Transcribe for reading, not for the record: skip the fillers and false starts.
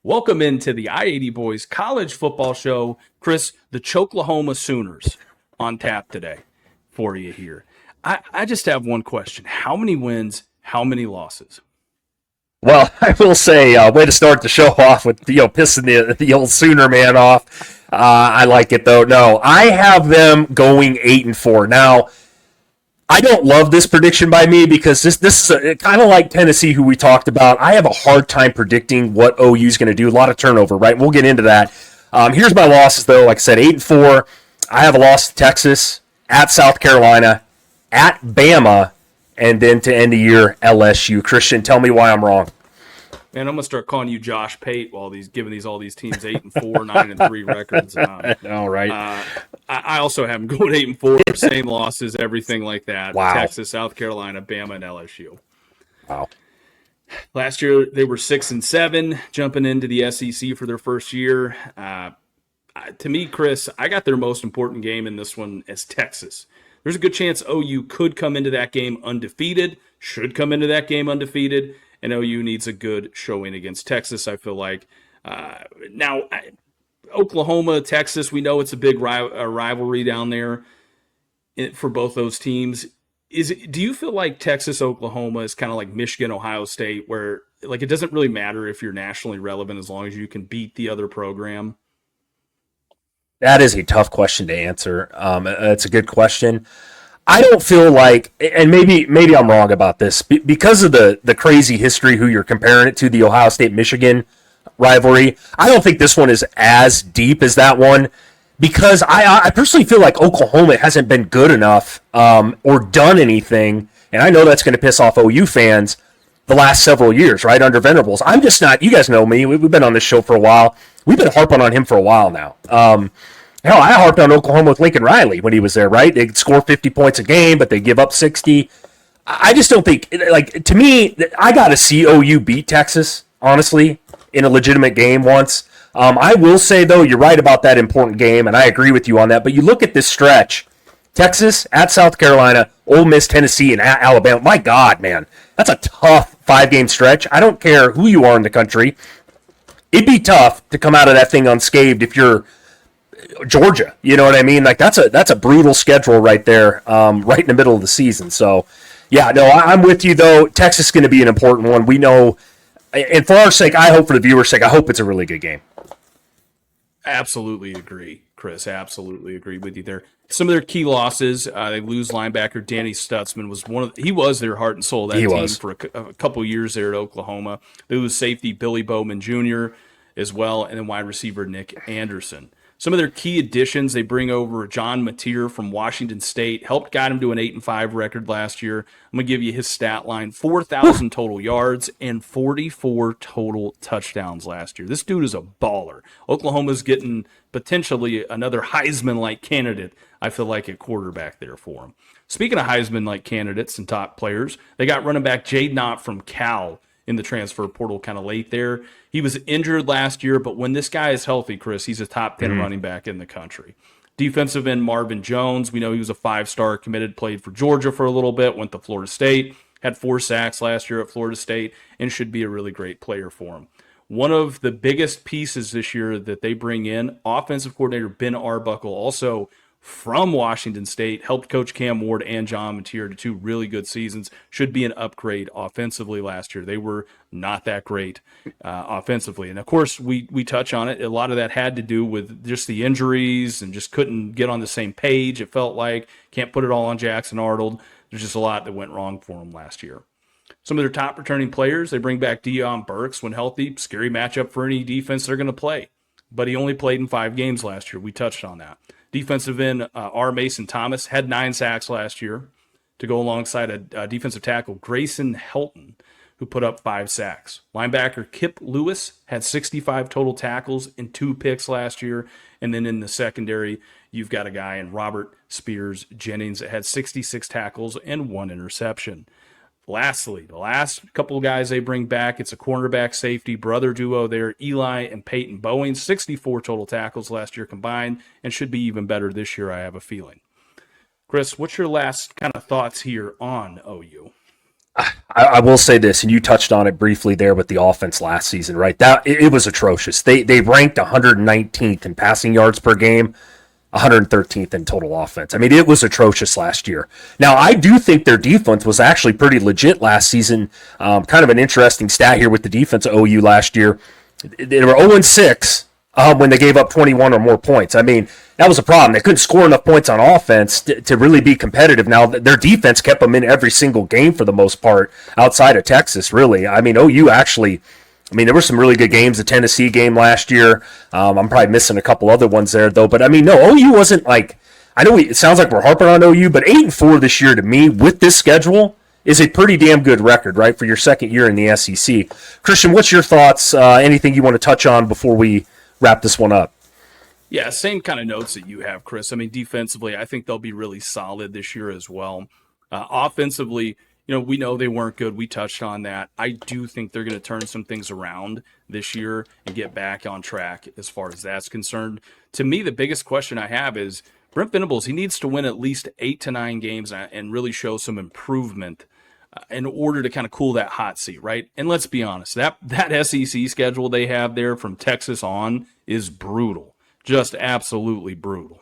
Welcome into the I-80 Boys College Football Show. Chris, the Choklahoma Sooners on tap today for you here. I just have one question. How many wins, how many losses? Well, I will say, way to start the show off with pissing the old Sooner man off. I like it though. No, I have them going 8-4. Now, I don't love this prediction by me because this is kind of like Tennessee, who we talked about. I have a hard time predicting what OU is going to do. A lot of turnover, right? We'll get into that. Here's my losses though. Like I said, 8-4. I have a loss to Texas, at South Carolina, at Bama, and then to end the year LSU. Christian, tell me why I'm wrong. Man, I'm gonna start calling you Josh Pate while these giving all these teams 8-4, 9-3 records. All right. I also have them going 8-4, same losses, everything like that. Wow. Texas, South Carolina, Bama, and LSU. Wow. Last year they were 6-7, jumping into the SEC for their first year. To me, Chris, I got their most important game in this one as Texas. There's a good chance OU could come into that game undefeated, should come into that game undefeated, and OU needs a good showing against Texas, I feel like. Oklahoma, Texas, we know it's a big rivalry down there for both those teams. Do you feel like Texas, Oklahoma is kind of like Michigan, Ohio State, where like it doesn't really matter if you're nationally relevant as long as you can beat the other program? That is a tough question to answer. It's a good question. I don't feel like, and maybe I'm wrong about this, because of the crazy history who you're comparing it to, the Ohio State Michigan rivalry. I don't think this one is as deep as that one, because I personally feel like Oklahoma hasn't been good enough or done anything, and I know that's going to piss off OU fans the last several years, right, under Venables. I'm just not, you guys know me, we've been on this show for a while. We've been harping on him for a while now. Hell, I harped on Oklahoma with Lincoln Riley when he was there, right? They'd score 50 points a game, but they give up 60. I just don't think, like, to me, I got to see OU beat Texas, honestly, in a legitimate game once. I will say, though, you're right about that important game, and I agree with you on that. But you look at this stretch, Texas, at South Carolina, Ole Miss, Tennessee, and at Alabama. My God, man, that's a tough 5-game stretch. I don't care who you are in the country. It'd be tough to come out of that thing unscathed if you're Georgia. You know what I mean? Like, that's a brutal schedule right there, right in the middle of the season. So, yeah, no, I'm with you, though. Texas is going to be an important one. We know, and for our sake, I hope for the viewer's sake, I hope it's a really good game. Absolutely agree, Chris. Absolutely agree with you there. Some of their key losses, they lose linebacker Danny Stutzman. He was their heart and soul of that team for a couple years there at Oklahoma. They lose safety Billy Bowman Jr. as well, and then wide receiver Nick Anderson. Some of their key additions, they bring over John Mateer from Washington State, helped guide him to an 8-5 record last year. I'm going to give you his stat line: 4,000 total yards and 44 total touchdowns last year. This dude is a baller. Oklahoma's getting potentially another Heisman-like candidate, I feel like, at quarterback there for him. Speaking of Heisman-like candidates and top players, they got running back Jade Knott from Cal in the transfer portal kind of late there. He was injured last year, but when this guy is healthy, Chris, he's a top 10 running back in the country. Defensive end Marvin Jones, we know he was a 5-star committed, played for Georgia for a little bit, went to Florida State, had 4 sacks last year at Florida State, and should be a really great player for him. One of the biggest pieces this year that they bring in, offensive coordinator Ben Arbuckle, also from Washington State, helped coach Cam Ward and John Mateer to 2 really good seasons. Should be an upgrade offensively last year. They were not that great offensively. And, of course, we touch on it. A lot of that had to do with just the injuries and just couldn't get on the same page, it felt like. Can't put it all on Jackson Arnold. There's just a lot that went wrong for him last year. Some of their top returning players, they bring back Deion Burks when healthy. Scary matchup for any defense they're going to play. But he only played in 5 games last year. We touched on that. Defensive end R. Mason Thomas had 9 sacks last year to go alongside a defensive tackle, Grayson Helton, who put up 5 sacks. Linebacker Kip Lewis had 65 total tackles and 2 picks last year. And then in the secondary, you've got a guy in Robert Spears Jennings that had 66 tackles and 1 interception. Lastly, the last couple of guys they bring back, it's a cornerback safety brother duo there, Eli and Peyton Bowen, 64 total tackles last year combined, and should be even better this year, I have a feeling. Chris, what's your last kind of thoughts here on OU? I will say this, and you touched on it briefly there with the offense last season, right? That it was atrocious. They ranked 119th in passing yards per game, 113th in total offense. I mean, it was atrocious last year. Now, I do think their defense was actually pretty legit last season. Kind of an interesting stat here with the defense of OU last year. They were 0-6 when they gave up 21 or more points. I mean, that was a problem. They couldn't score enough points on offense to really be competitive. Now, their defense kept them in every single game for the most part outside of Texas, really. I mean, OU actually, I mean, there were some really good games. The Tennessee game last year. I'm probably missing a couple other ones there, though. But, I mean, no, OU wasn't like, I know it sounds like we're harping on OU, but 8-4 this year to me with this schedule is a pretty damn good record, right, for your second year in the SEC. Christian, what's your thoughts? Anything you want to touch on before we wrap this one up? Yeah, same kind of notes that you have, Chris. I mean, defensively, I think they'll be really solid this year as well. Offensively, we know they weren't good. We touched on that. I do think they're going to turn some things around this year and get back on track as far as that's concerned. To me, the biggest question I have is Brent Venables. He needs to win at least 8 to 9 games and really show some improvement in order to kind of cool that hot seat, right? And let's be honest, that SEC schedule they have there from Texas on is brutal. Just absolutely brutal.